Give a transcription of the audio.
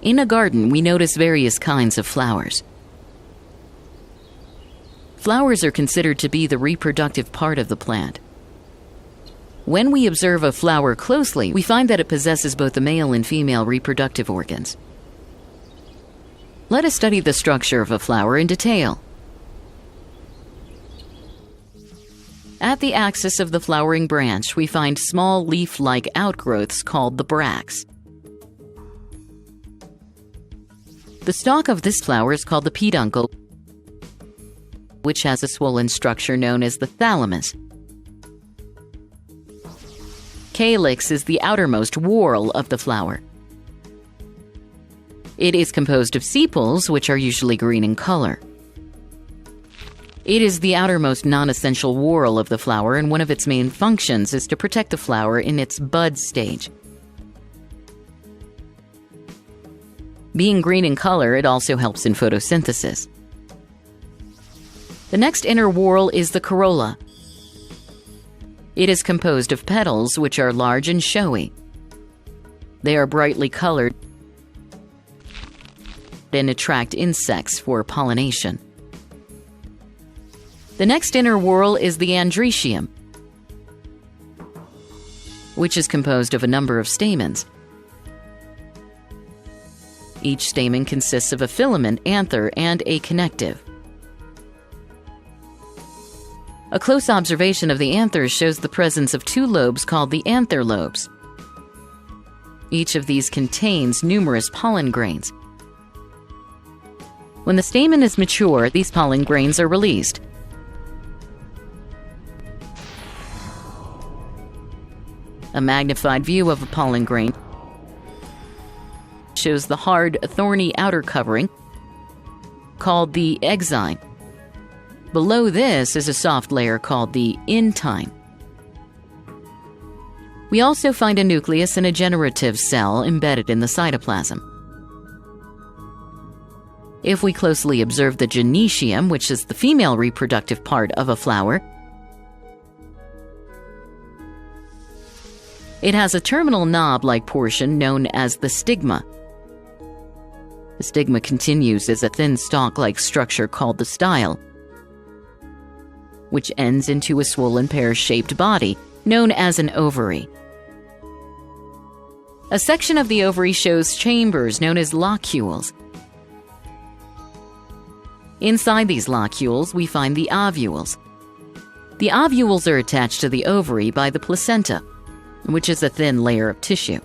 In a garden, we notice various kinds of flowers. Flowers are considered to be the reproductive part of the plant. When we observe a flower closely, we find that it possesses both the male and female reproductive organs. Let us study the structure of a flower in detail. At the axis of the flowering branch, we find small leaf-like outgrowths called the bracts. The stalk of this flower is called the peduncle, which has a swollen structure known as the thalamus. Calyx is the outermost whorl of the flower. It is composed of sepals, which are usually green in color. It is the outermost non-essential whorl of the flower, and one of its main functions is to protect the flower in its bud stage. Being green in color, it also helps in photosynthesis. The next inner whorl is the corolla. It is composed of petals, which are large and showy. They are brightly colored and attract insects for pollination. The next inner whorl is the androecium, which is composed of a number of stamens. Each stamen consists of a filament, anther, and a connective. A close observation of the anthers shows the presence of two lobes called the anther lobes. Each of these contains numerous pollen grains. When the stamen is mature, these pollen grains are released. A magnified view of a pollen grain shows the hard, thorny outer covering called the exine. Below this is a soft layer called the intine. We also find a nucleus and a generative cell embedded in the cytoplasm. If we closely observe the gynecium, which is the female reproductive part of a flower, it has a terminal knob-like portion known as the stigma. The stigma continues as a thin stalk-like structure called the style, which ends into a swollen pear-shaped body known as an ovary. A section of the ovary shows chambers known as locules. Inside these locules, we find the ovules. The ovules are attached to the ovary by the placenta, which is a thin layer of tissue.